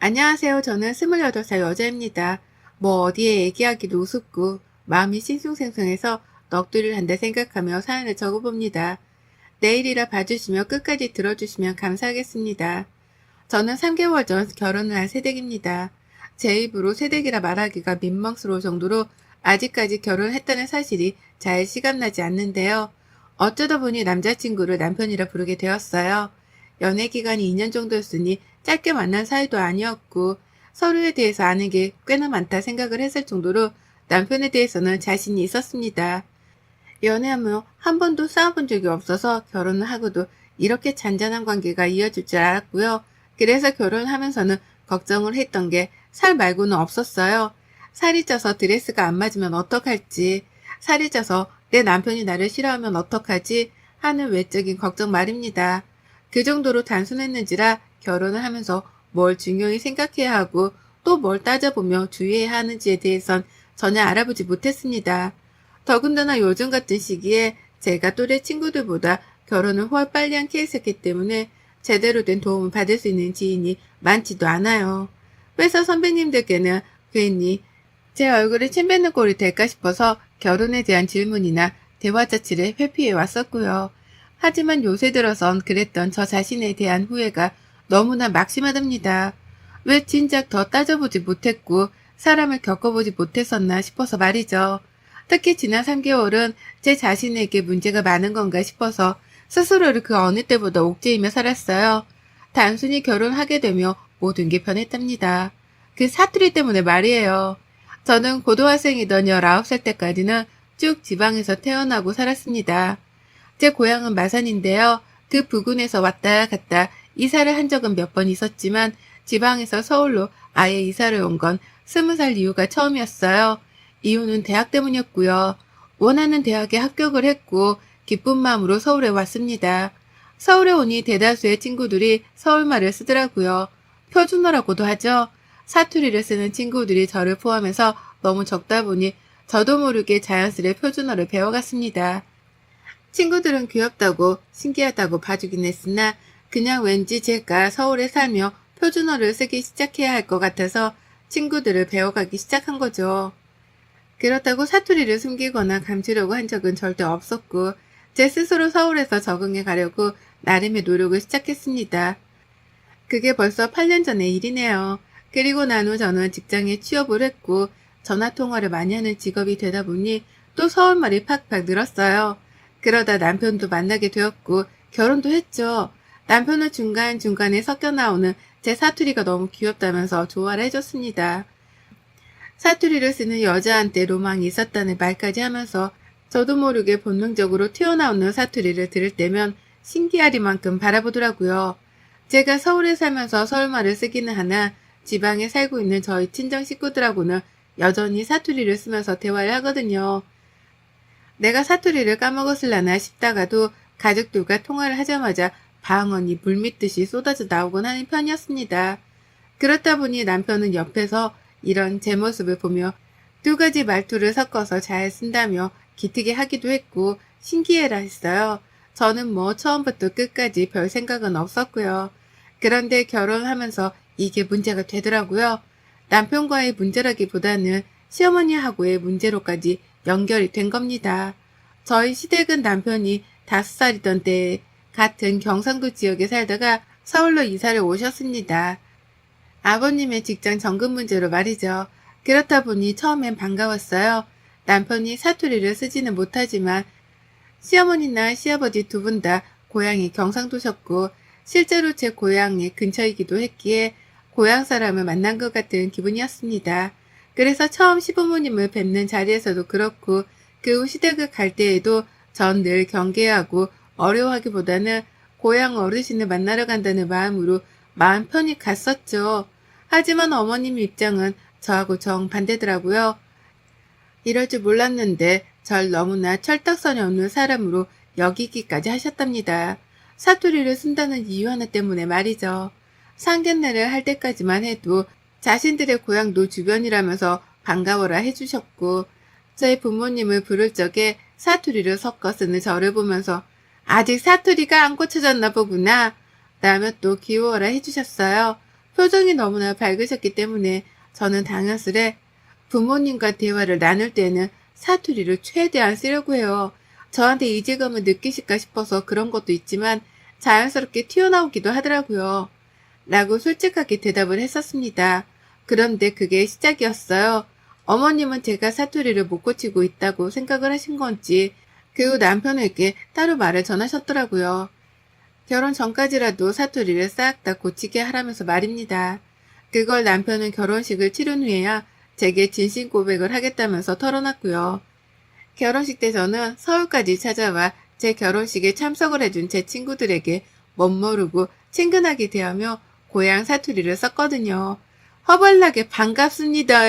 안녕하세요. 저는 28살 여자입니다. 뭐 어디에 얘기하기도 우습고 마음이 싱숭생숭해서 넋두리를 한다 생각하며 사연을 적어봅니다. 내일이라 봐주시며 끝까지 들어주시면 감사하겠습니다. 저는 3개월 전 결혼을 한 새댁입니다. 제 입으로 새댁이라 말하기가 민망스러울 정도로 아직까지 결혼했다는 사실이 잘 시감나지 않는데요. 어쩌다 보니 남자친구를 남편이라 부르게 되었어요. 연애 기간이 2년 정도였으니 짧게 만난 사이도 아니었고 서로에 대해서 아는 게 꽤나 많다 생각을 했을 정도로 남편에 대해서는 자신이 있었습니다. 연애하며 한 번도 싸워본 적이 없어서 결혼을 하고도 이렇게 잔잔한 관계가 이어질 줄 알았고요. 그래서 결혼하면서는 걱정을 했던 게 살 말고는 없었어요. 살이 쪄서 드레스가 안 맞으면 어떡할지, 살이 쪄서 내 남편이 나를 싫어하면 어떡하지 하는 외적인 걱정 말입니다. 그 정도로 단순했는지라 결혼을 하면서 뭘 중요히 생각해야 하고 또 뭘 따져보며 주의해야 하는지에 대해선 전혀 알아보지 못했습니다. 더군다나 요즘 같은 시기에 제가 또래 친구들보다 결혼을 훨 빨리 한 케이스였기 때문에 제대로 된 도움을 받을 수 있는 지인이 많지도 않아요. 회사 선배님들께는 괜히 제 얼굴에 침 뱉는 꼴이 될까 싶어서 결혼에 대한 질문이나 대화 자체를 회피해 왔었고요. 하지만 요새 들어선 그랬던 저 자신에 대한 후회가 너무나 막심하답니다. 왜 진작 더 따져보지 못했고 사람을 겪어보지 못했었나 싶어서 말이죠. 특히 지난 3개월은 제 자신에게 문제가 많은 건가 싶어서 스스로를 그 어느 때보다 옥죄이며 살았어요. 단순히 결혼하게 되며 모든 게 변했답니다. 그 사투리 때문에 말이에요. 저는 고등학생이던 19살 때까지는 쭉 지방에서 태어나고 살았습니다. 제 고향은 마산인데요. 그 부근에서 왔다 갔다 이사를 한 적은 몇 번 있었지만 지방에서 서울로 아예 이사를 온 건 20살 이후가 처음이었어요. 이유는 대학 때문이었고요. 원하는 대학에 합격을 했고 기쁜 마음으로 서울에 왔습니다. 서울에 오니 대다수의 친구들이 서울말을 쓰더라고요. 표준어라고도 하죠. 사투리를 쓰는 친구들이 저를 포함해서 너무 적다 보니 저도 모르게 자연스레 표준어를 배워갔습니다. 친구들은 귀엽다고 신기하다고 봐주긴 했으나 그냥 왠지 제가 서울에 살며 표준어를 쓰기 시작해야 할 것 같아서 친구들을 배워가기 시작한 거죠. 그렇다고 사투리를 숨기거나 감추려고 한 적은 절대 없었고 제 스스로 서울에서 적응해 가려고 나름의 노력을 시작했습니다. 그게 벌써 8년 전의 일이네요. 그리고 난 후 저는 직장에 취업을 했고 전화통화를 많이 하는 직업이 되다 보니 또 서울말이 팍팍 늘었어요. 그러다 남편도 만나게 되었고 결혼도 했죠. 남편은 중간중간에 섞여 나오는 제 사투리가 너무 귀엽다면서 좋아를 해줬습니다. 사투리를 쓰는 여자한테 로망이 있었다는 말까지 하면서 저도 모르게 본능적으로 튀어나오는 사투리를 들을 때면 신기하리만큼 바라보더라고요. 제가 서울에 살면서 서울말을 쓰기는 하나 지방에 살고 있는 저희 친정 식구들하고는 여전히 사투리를 쓰면서 대화를 하거든요. 내가 사투리를 까먹었을라나 싶다가도 가족들과 통화를 하자마자 방언이 물밀듯이 쏟아져 나오곤 하는 편이었습니다. 그렇다 보니 남편은 옆에서 이런 제 모습을 보며 두 가지 말투를 섞어서 잘 쓴다며 기특해 하기도 했고 신기해라 했어요. 저는 뭐 처음부터 끝까지 별 생각은 없었고요. 그런데 결혼하면서 이게 문제가 되더라고요. 남편과의 문제라기보다는 시어머니하고의 문제로까지 연결이 된 겁니다. 저희 시댁은 남편이 5살이던 때에 같은 경상도 지역에 살다가 서울로 이사를 오셨습니다. 아버님의 직장 정급 문제로 말이죠. 그렇다 보니 처음엔 반가웠어요. 남편이 사투리를 쓰지는 못하지만 시어머니나 시아버지 두 분 다 고향이 경상도셨고 실제로 제 고향이 근처이기도 했기에 고향 사람을 만난 것 같은 기분이었습니다. 그래서 처음 시부모님을 뵙는 자리에서도 그렇고 그 후 시댁을 갈 때에도 전 늘 경계하고 어려워하기보다는 고향 어르신을 만나러 간다는 마음으로 마음 편히 갔었죠. 하지만 어머님 입장은 저하고 정반대더라고요. 이럴 줄 몰랐는데 절 너무나 철딱선이 없는 사람으로 여기기까지 하셨답니다. 사투리를 쓴다는 이유 하나 때문에 말이죠. 상견례를 할 때까지만 해도 자신들의 고향도 주변이라면서 반가워라 해주셨고 저희 부모님을 부를 적에 사투리를 섞어 쓰는 저를 보면서 아직 사투리가 안 고쳐졌나 보구나 라며 또 귀여워라 해주셨어요. 표정이 너무나 밝으셨기 때문에 저는 당연스레 부모님과 대화를 나눌 때는 사투리를 최대한 쓰려고 해요. 저한테 이질감을 느끼실까 싶어서 그런 것도 있지만 자연스럽게 튀어나오기도 하더라고요. 라고 솔직하게 대답을 했었습니다. 그런데 그게 시작이었어요. 어머님은 제가 사투리를 못 고치고 있다고 생각을 하신 건지 그 후 남편에게 따로 말을 전하셨더라고요. 결혼 전까지라도 사투리를 싹 다 고치게 하라면서 말입니다. 그걸 남편은 결혼식을 치른 후에야 제게 진심 고백을 하겠다면서 털어놨고요. 결혼식 때 저는 서울까지 찾아와 제 결혼식에 참석을 해준 제 친구들에게 멋모르고 친근하게 대하며 고향 사투리를 썼거든요. 허벌나게 반갑습니다.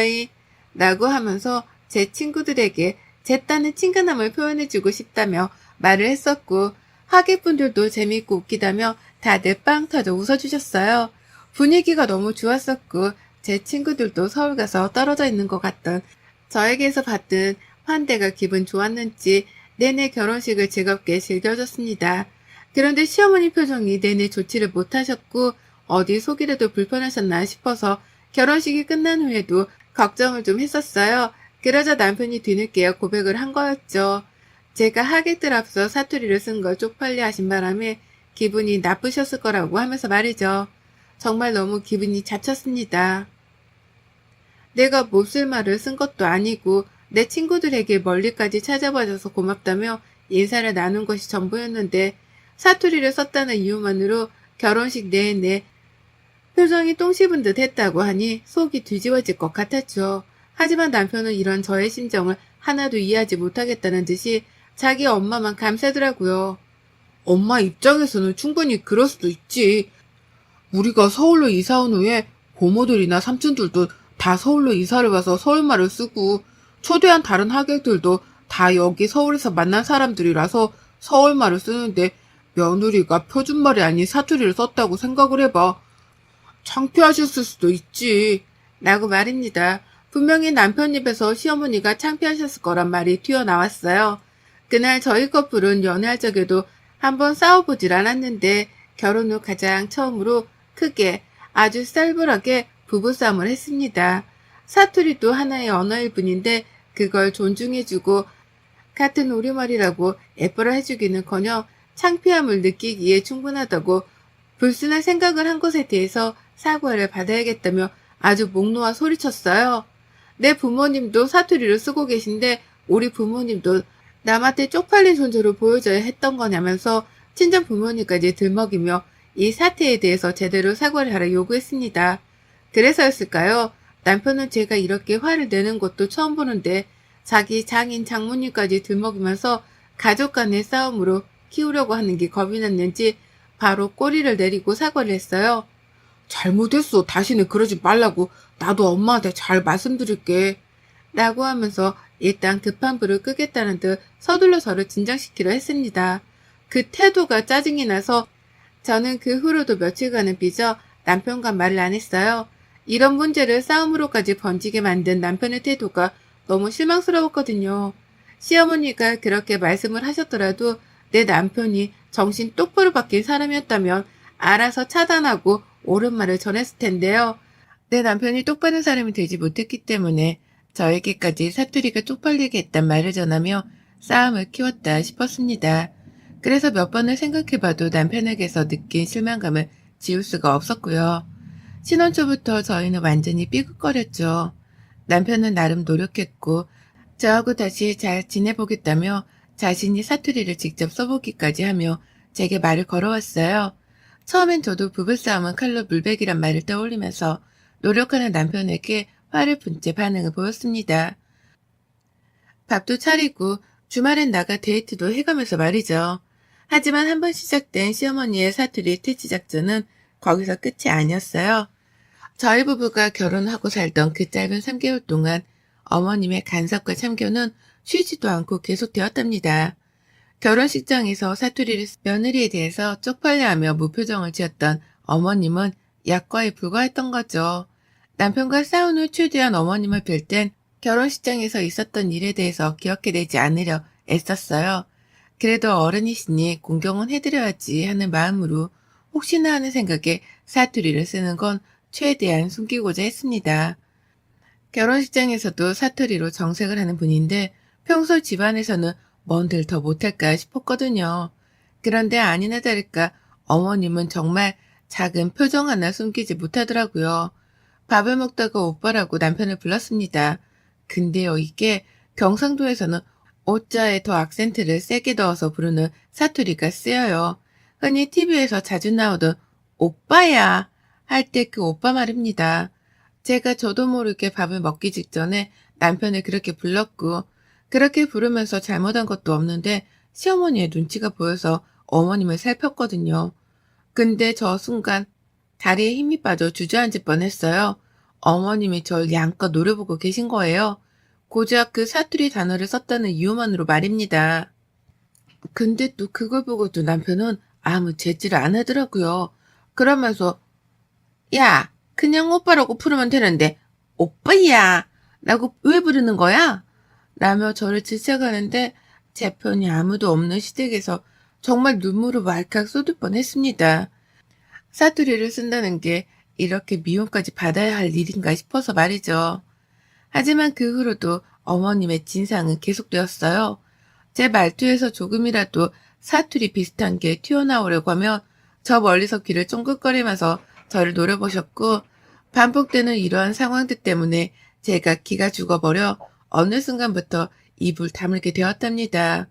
라고 하면서 제 친구들에게 제 딴의 친근함을 표현해주고 싶다며 말을 했었고 하객분들도 재밌고 웃기다며 다들 빵 터져 웃어주셨어요. 분위기가 너무 좋았었고 제 친구들도 서울 가서 떨어져 있는 것 같던 저에게서 받은 환대가 기분 좋았는지 내내 결혼식을 즐겁게 즐겨줬습니다. 그런데 시어머니 표정이 내내 좋지를 못하셨고 어디 속이라도 불편하셨나 싶어서 결혼식이 끝난 후에도 걱정을 좀 했었어요. 그러자 남편이 뒤늦게 고백을 한 거였죠. 제가 하객들 앞서 사투리를 쓴 걸 쪽팔려 하신 바람에 기분이 나쁘셨을 거라고 하면서 말이죠. 정말 너무 기분이 잡쳤습니다. 내가 못쓸 말을 쓴 것도 아니고 내 친구들에게 멀리까지 찾아봐줘서 고맙다며 인사를 나눈 것이 전부였는데 사투리를 썼다는 이유만으로 결혼식 내내 표정이 똥 씹은 듯 했다고 하니 속이 뒤집어질 것 같았죠. 하지만 남편은 이런 저의 심정을 하나도 이해하지 못하겠다는 듯이 자기 엄마만 감싸더라고요. 엄마 입장에서는 충분히 그럴 수도 있지. 우리가 서울로 이사 온 후에 고모들이나 삼촌들도 다 서울로 이사를 와서 서울말을 쓰고 초대한 다른 하객들도 다 여기 서울에서 만난 사람들이라서 서울말을 쓰는데 며느리가 표준말이 아닌 사투리를 썼다고 생각을 해봐. 창피하셨을 수도 있지. 라고 말입니다. 분명히 남편 입에서 시어머니가 창피하셨을 거란 말이 튀어나왔어요. 그날 저희 커플은 연애할 적에도 한번 싸워보질 않았는데 결혼 후 가장 처음으로 크게 아주 쌀벌하게 부부싸움을 했습니다. 사투리도 하나의 언어일 뿐인데 그걸 존중해주고 같은 우리말이라고 예뻐라 해주기는커녕 창피함을 느끼기에 충분하다고 불순한 생각을 한 것에 대해서 사과를 받아야겠다며 아주 목 놓아 소리쳤어요. 내 부모님도 사투리를 쓰고 계신데 우리 부모님도 남한테 쪽팔린 존재로 보여줘야 했던 거냐면서 친정 부모님까지 들먹이며 이 사태에 대해서 제대로 사과를 하라 요구했습니다. 그래서였을까요? 남편은 제가 이렇게 화를 내는 것도 처음 보는데 자기 장인 장모님까지 들먹이면서 가족 간의 싸움으로 키우려고 하는 게 겁이 났는지 바로 꼬리를 내리고 사과를 했어요. 잘못했어. 다시는 그러지 말라고. 나도 엄마한테 잘 말씀드릴게. 라고 하면서 일단 급한 불을 끄겠다는 듯 서둘러 저를 진정시키려 했습니다. 그 태도가 짜증이 나서 저는 그 후로도 며칠간은 삐져 남편과 말을 안 했어요. 이런 문제를 싸움으로까지 번지게 만든 남편의 태도가 너무 실망스러웠거든요. 시어머니가 그렇게 말씀을 하셨더라도 내 남편이 정신 똑바로 바뀐 사람이었다면 알아서 차단하고 옳은 말을 전했을 텐데요. 내 남편이 똑바른 사람이 되지 못했기 때문에 저에게까지 사투리가 쪽팔리게 했단 말을 전하며 싸움을 키웠다 싶었습니다. 그래서 몇 번을 생각해봐도 남편에게서 느낀 실망감을 지울 수가 없었고요. 신혼 초부터 저희는 완전히 삐걱거렸죠. 남편은 나름 노력했고 저하고 다시 잘 지내보겠다며 자신이 사투리를 직접 써보기까지 하며 제게 말을 걸어왔어요. 처음엔 저도 부부싸움은 칼로 물베기란 말을 떠올리면서 노력하는 남편에게 화를 푼 채 반응을 보였습니다. 밥도 차리고 주말엔 나가 데이트도 해가면서 말이죠. 하지만 한번 시작된 시어머니의 사투리 퇴치 작전은 거기서 끝이 아니었어요. 저희 부부가 결혼하고 살던 그 짧은 3개월 동안 어머님의 간섭과 참견은 쉬지도 않고 계속되었답니다. 결혼식장에서 사투리를 며느리에 대해서 쪽팔려하며 무표정을 지었던 어머님은 약과에 불과했던 거죠. 남편과 싸운 후 최대한 어머님을 뵐 땐 결혼식장에서 있었던 일에 대해서 기억해내지 않으려 애썼어요. 그래도 어른이시니 공경은 해드려야지 하는 마음으로 혹시나 하는 생각에 사투리를 쓰는 건 최대한 숨기고자 했습니다. 결혼식장에서도 사투리로 정색을 하는 분인데 평소 집안에서는 뭔들 더 못할까 싶었거든요. 그런데 아니나 다를까 어머님은 정말 작은 표정 하나 숨기지 못하더라고요. 밥을 먹다가 오빠라고 남편을 불렀습니다. 근데요, 이게 경상도에서는 오자에 더 악센트를 세게 넣어서 부르는 사투리가 쓰여요. 흔히 TV에서 자주 나오던 오빠야 할 때 그 오빠 말입니다. 제가 저도 모르게 밥을 먹기 직전에 남편을 그렇게 불렀고 그렇게 부르면서 잘못한 것도 없는데 시어머니의 눈치가 보여서 어머님을 살폈거든요. 근데 저 순간 다리에 힘이 빠져 주저앉을 뻔했어요. 어머님이 절 양껏 노려보고 계신 거예요. 고작 그 사투리 단어를 썼다는 이유만으로 말입니다. 근데 또 그걸 보고도 남편은 아무 제지를 안 하더라고요. 그러면서 야, 그냥 오빠라고 부르면 되는데 오빠야 라고 왜 부르는 거야? 라며 저를 질책하는데 제 편이 아무도 없는 시댁에서 정말 눈물을 왈칵 쏟을 뻔했습니다. 사투리를 쓴다는 게 이렇게 미움까지 받아야 할 일인가 싶어서 말이죠. 하지만 그 후로도 어머님의 진상은 계속되었어요. 제 말투에서 조금이라도 사투리 비슷한 게 튀어나오려고 하면 저 멀리서 귀를 쫑긋거리면서 저를 노려보셨고 반복되는 이러한 상황들 때문에 제가 기가 죽어버려 어느 순간부터 입을 다물게 되었답니다.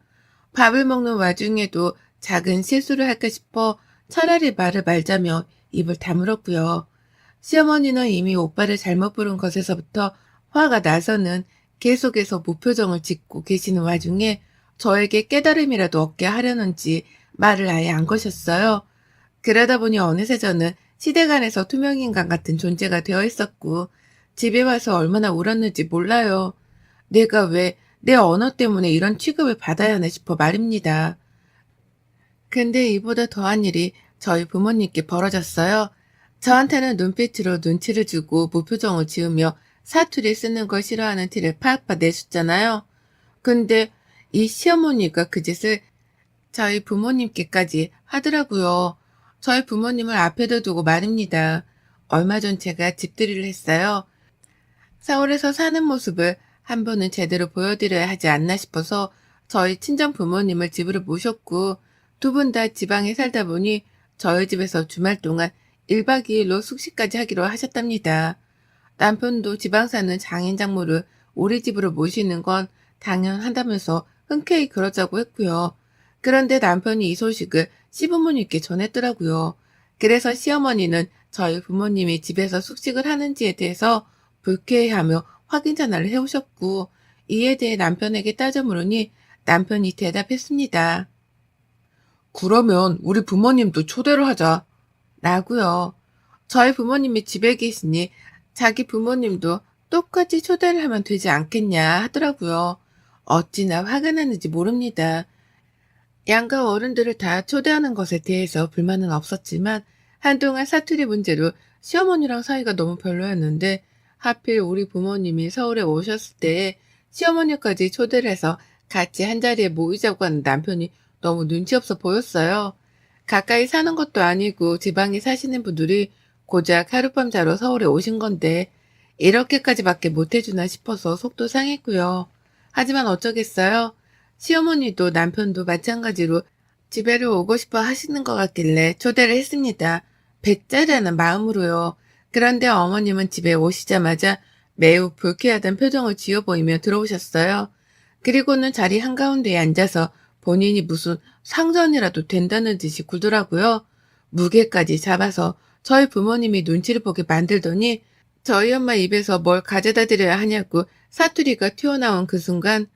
밥을 먹는 와중에도 작은 실수를 할까 싶어 차라리 말을 말자며 입을 다물었고요. 시어머니는 이미 오빠를 잘못 부른 것에서부터 화가 나서는 계속해서 무표정을 짓고 계시는 와중에 저에게 깨달음이라도 얻게 하려는지 말을 아예 안 거셨어요. 그러다 보니 어느새 저는 시댁 안에서 투명인간 같은 존재가 되어 있었고 집에 와서 얼마나 울었는지 몰라요. 내가 왜 내 언어 때문에 이런 취급을 받아야 하나 싶어 말입니다. 근데 이보다 더한 일이 저희 부모님께 벌어졌어요. 저한테는 눈빛으로 눈치를 주고 무표정을 지으며 사투리 쓰는 걸 싫어하는 티를 팍팍 내셨잖아요. 근데 이 시어머니가 그 짓을 저희 부모님께까지 하더라고요. 저희 부모님을 앞에다 두고 말입니다. 얼마 전 제가 집들이를 했어요. 서울에서 사는 모습을 한 번은 제대로 보여드려야 하지 않나 싶어서 저희 친정 부모님을 집으로 모셨고 두 분 다 지방에 살다 보니 저희 집에서 주말 동안 1박 2일로 숙식까지 하기로 하셨답니다. 남편도 지방 사는 장인 장모를 우리 집으로 모시는 건 당연하다면서 흔쾌히 그러자고 했고요. 그런데 남편이 이 소식을 시부모님께 전했더라고요. 그래서 시어머니는 저희 부모님이 집에서 숙식을 하는지에 대해서 불쾌해하며 확인 전화를 해오셨고 이에 대해 남편에게 따져 물으니 남편이 대답했습니다. 그러면 우리 부모님도 초대를 하자. 라고요. 저희 부모님이 집에 계시니 자기 부모님도 똑같이 초대를 하면 되지 않겠냐 하더라고요. 어찌나 화가 나는지 모릅니다. 양가 어른들을 다 초대하는 것에 대해서 불만은 없었지만 한동안 사투리 문제로 시어머니랑 사이가 너무 별로였는데 하필 우리 부모님이 서울에 오셨을 때에 시어머니까지 초대를 해서 같이 한자리에 모이자고 하는 남편이 너무 눈치 없어 보였어요. 가까이 사는 것도 아니고 지방에 사시는 분들이 고작 하룻밤 자러 서울에 오신 건데 이렇게까지밖에 못해주나 싶어서 속도 상했고요. 하지만 어쩌겠어요. 시어머니도 남편도 마찬가지로 집에를 오고 싶어 하시는 것 같길래 초대를 했습니다. 배짜라는 마음으로요. 그런데 어머님은 집에 오시자마자 매우 불쾌하던 표정을 지어 보이며 들어오셨어요. 그리고는 자리 한가운데에 앉아서 본인이 무슨 상전이라도 된다는 듯이 굴더라고요. 무게까지 잡아서 저희 부모님이 눈치를 보게 만들더니 저희 엄마 입에서 뭘 가져다 드려야 하냐고 사투리가 튀어나온 그 순간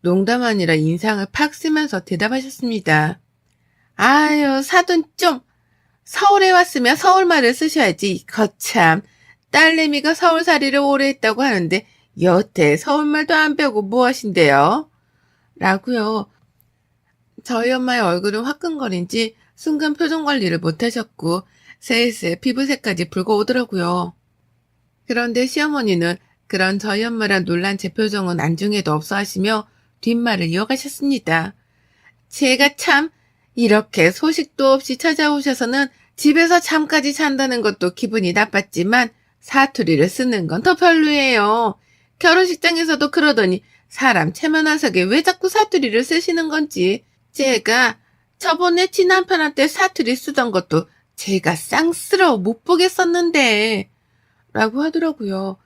농담 아니라 인상을 팍 쓰면서 대답하셨습니다. 아유, 사돈 좀 서울에 왔으면 서울말을 쓰셔야지. 거참, 딸내미가 서울살이를 오래 했다고 하는데 여태 서울말도 안 배우고 뭐 하신대요? 라고요. 저희 엄마의 얼굴은 화끈거린지 순간 표정 관리를 못하셨고 슬슬 피부색까지 붉어오더라고요. 그런데 시어머니는 그런 저희 엄마랑 놀란 제 표정은 안중에도 없어 하시며 뒷말을 이어가셨습니다. 제가 참 이렇게 소식도 없이 찾아오셔서는 집에서 잠까지 잔다는 것도 기분이 나빴지만 사투리를 쓰는 건 더 별로예요. 결혼식장에서도 그러더니 사람 체면하석에 왜 자꾸 사투리를 쓰시는 건지. 제가 저번에 친남편한테 사투리 쓰던 것도 제가 쌍스러워 못 보겠었는데 라고 하더라고요.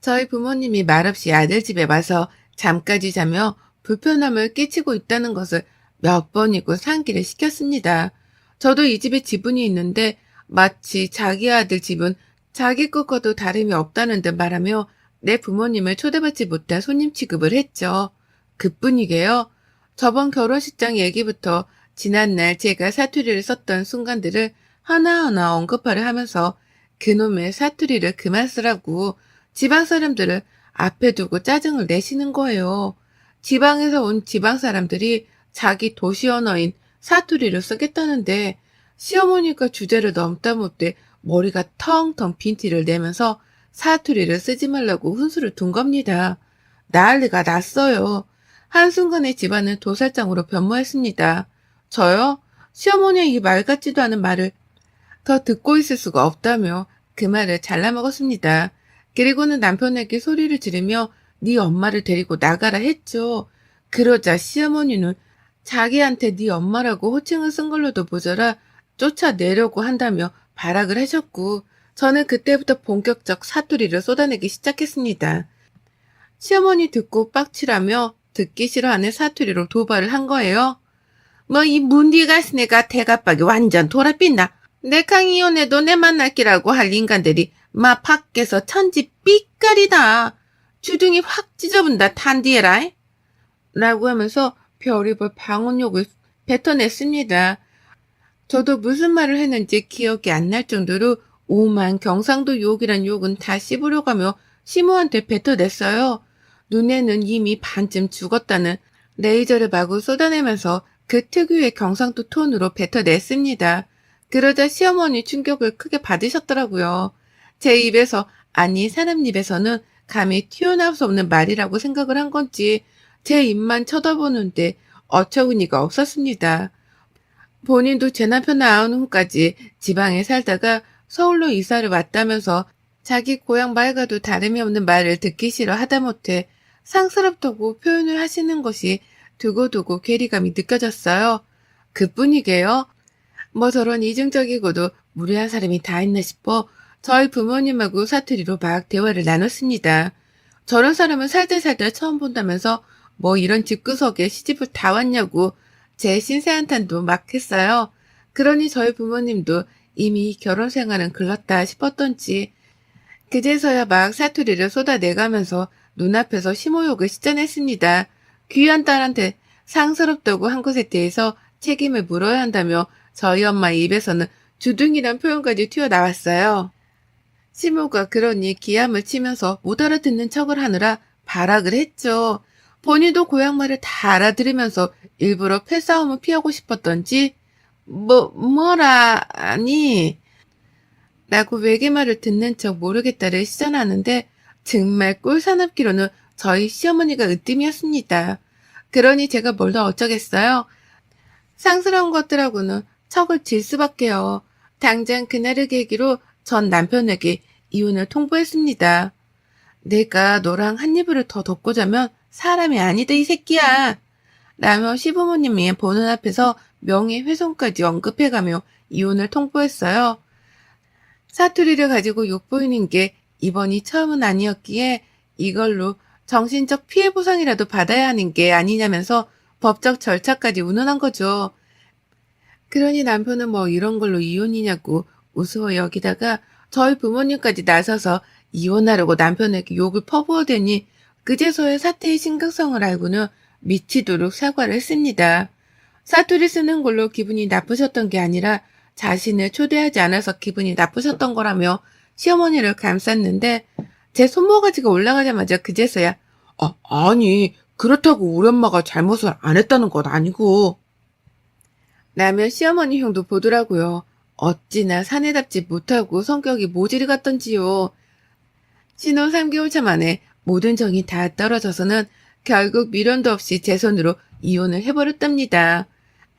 저희 부모님이 말없이 아들 집에 와서 잠까지 자며 불편함을 끼치고 있다는 것을 몇 번이고 상기를 시켰습니다. 저도 이 집에 지분이 있는데 마치 자기 아들 집은 자기 것과도 다름이 없다는 듯 말하며 내 부모님을 초대받지 못한 손님 취급을 했죠. 그뿐이게요. 저번 결혼식장 얘기부터 지난날 제가 사투리를 썼던 순간들을 하나하나 언급하려 하면서 그놈의 사투리를 그만 쓰라고 지방 사람들을 앞에 두고 짜증을 내시는 거예요. 지방에서 온 지방 사람들이 자기 도시 언어인 사투리를 쓰겠다는데 시어머니가 주제를 넘다 못해 머리가 텅텅 빈 티를 내면서 사투리를 쓰지 말라고 훈수를 둔 겁니다. 난리가 났어요. 한순간에 집안은 도살장으로 변모했습니다. 저요? 시어머니의 이 말 같지도 않은 말을 더 듣고 있을 수가 없다며 그 말을 잘라먹었습니다. 그리고는 남편에게 소리를 지르며 네 엄마를 데리고 나가라 했죠. 그러자 시어머니는 자기한테 네 엄마라고 호칭을 쓴 걸로도 모자라 쫓아내려고 한다며 발악을 하셨고 저는 그때부터 본격적 사투리를 쏟아내기 시작했습니다. 시어머니 듣고 빡치라며 듣기 싫어하는 사투리로 도발을 한 거예요. 뭐 이 문디 가스네가 대가빡이 완전 돌아빛나. 내 강이혼해도 내 만날기라고 할 인간들이 마 밖에서 천지 삐까리다. 주둥이 확 찢어본다 탄디에라. 라고 하면서 별의별 방언욕을 뱉어냈습니다. 저도 무슨 말을 했는지 기억이 안 날 정도로 오만 경상도 욕이란 욕은 다 씹으려가며 시모한테 뱉어냈어요. 눈에는 이미 반쯤 죽었다는 레이저를 마구 쏟아내면서 그 특유의 경상도 톤으로 뱉어냈습니다. 그러자 시어머니 충격을 크게 받으셨더라고요. 제 입에서, 아니 사람 입에서는 감히 튀어나올 수 없는 말이라고 생각을 한 건지 제 입만 쳐다보는데 어처구니가 없었습니다. 본인도 제 남편 낳은 후까지 지방에 살다가 서울로 이사를 왔다면서 자기 고향 말과도 다름이 없는 말을 듣기 싫어 하다못해 상스럽다고 표현을 하시는 것이 두고두고 괴리감이 느껴졌어요. 그뿐이게요. 뭐 저런 이중적이고도 무례한 사람이 다 있나 싶어 저희 부모님하고 사투리로 막 대화를 나눴습니다. 저런 사람은 살들살들 처음 본다면서 뭐 이런 집구석에 시집을 다 왔냐고 제 신세한탄도 막 했어요. 그러니 저희 부모님도 이미 결혼 생활은 글렀다 싶었던지 그제서야 막 사투리를 쏟아내가면서 눈앞에서 심호욕을 시전했습니다. 귀한 딸한테 상스럽다고 한 것에 대해서 책임을 물어야 한다며 저희 엄마 입에서는 주둥이란 표현까지 튀어나왔어요. 시모가 그러니 기함을 치면서 못 알아듣는 척을 하느라 발악을 했죠. 본인도 고향말을 다 알아들으면서 일부러 패싸움을 피하고 싶었던지 아니 라고 외계말을 듣는 척 모르겠다를 시전하는데 정말 꼴사납기로는 저희 시어머니가 으뜸이었습니다. 그러니 제가 뭘 더 어쩌겠어요. 상스러운 것들하고는 척을 질 수밖에요. 당장 그날을 계기로 전 남편에게 이혼을 통보했습니다. 내가 너랑 한 이불을 더 덮고 자면 사람이 아니다 이 새끼야. 라며 시부모님이 보는 앞에서 명예훼손까지 언급해가며 이혼을 통보했어요. 사투리를 가지고 욕보이는 게 이번이 처음은 아니었기에 이걸로 정신적 피해 보상이라도 받아야 하는 게 아니냐면서 법적 절차까지 운운한 거죠. 그러니 남편은 뭐 이런 걸로 이혼이냐고 우스워 여기다가 저희 부모님까지 나서서 이혼하려고 남편에게 욕을 퍼부어대니 그제서야 사태의 심각성을 알고는 미치도록 사과를 했습니다. 사투리 쓰는 걸로 기분이 나쁘셨던 게 아니라 자신을 초대하지 않아서 기분이 나쁘셨던 거라며 시어머니를 감쌌는데 제 손모가지가 올라가자마자 그제서야 아니 그렇다고 우리 엄마가 잘못을 안 했다는 건 아니고 라며 시어머니 형도 보더라고요. 어찌나 사내답지 못하고 성격이 모질이 같던지요. 신혼 3개월 차 만에 모든 정이 다 떨어져서는 결국 미련도 없이 제 손으로 이혼을 해버렸답니다.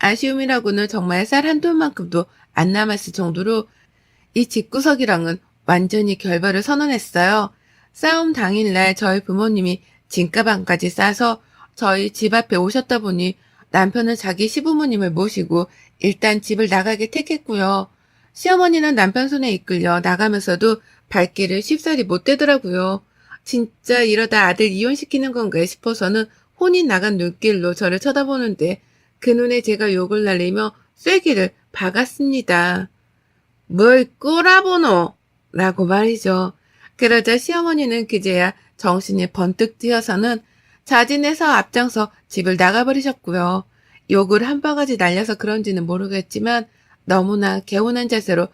아쉬움이라고는 정말 쌀 한 돈만큼도 안 남았을 정도로 이 집구석이랑은 완전히 결별을 선언했어요. 싸움 당일날 저희 부모님이 짐가방까지 싸서 저희 집 앞에 오셨다 보니 남편은 자기 시부모님을 모시고 일단 집을 나가게 택했고요. 시어머니는 남편 손에 이끌려 나가면서도 발길을 쉽사리 못 대더라고요. 진짜 이러다 아들 이혼시키는 건가 싶어서는 혼이 나간 눈길로 저를 쳐다보는데 그 눈에 제가 욕을 날리며 쐐기를 박았습니다. 뭘 꼬라보노? 라고 말이죠. 그러자 시어머니는 그제야 정신이 번뜩 드어서는 자진해서 앞장서 집을 나가버리셨고요. 욕을 한 바가지 날려서 그런지는 모르겠지만 너무나 개운한 자세로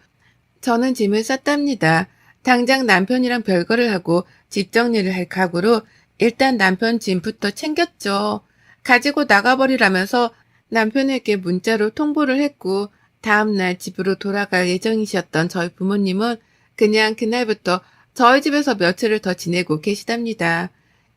저는 짐을 쌌답니다. 당장 남편이랑 별거를 하고 집 정리를 할 각오로 일단 남편 짐부터 챙겼죠. 가지고 나가버리라면서 남편에게 문자로 통보를 했고 다음날 집으로 돌아갈 예정이셨던 저희 부모님은 그냥 그날부터 저희 집에서 며칠을 더 지내고 계시답니다.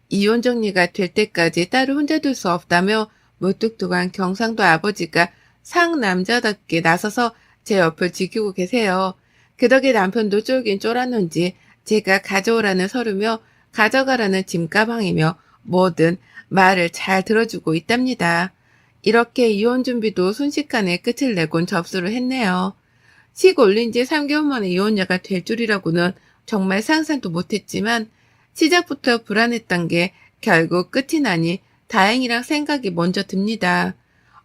이혼 정리가 될 때까지 딸을 혼자 둘 수 없다며 무뚝뚝한 경상도 아버지가 상남자답게 나서서 제 옆을 지키고 계세요. 그 덕에 남편도 쫄긴 쫄았는지 제가 가져오라는 서류며 가져가라는 짐가방이며 뭐든 말을 잘 들어주고 있답니다. 이렇게 이혼 준비도 순식간에 끝을 내곤 접수를 했네요. 식 올린 지 3개월 만에 이혼녀가 될 줄이라고는 정말 상상도 못했지만 시작부터 불안했던 게 결국 끝이 나니 다행이란 생각이 먼저 듭니다.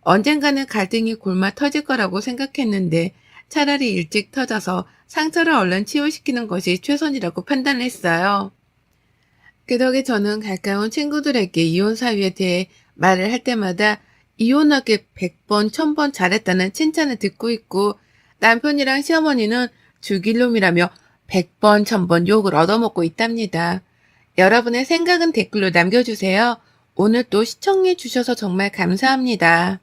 언젠가는 갈등이 골마 터질 거라고 생각했는데 차라리 일찍 터져서 상처를 얼른 치유시키는 것이 최선이라고 판단했어요. 그 덕에 저는 가까운 친구들에게 이혼 사유에 대해 말을 할 때마다 이혼하길 100번, 1000번 잘했다는 칭찬을 듣고 있고 남편이랑 시어머니는 죽일 놈이라며 100번, 1000번 욕을 얻어먹고 있답니다. 여러분의 생각은 댓글로 남겨주세요. 오늘 또 시청해 주셔서 정말 감사합니다.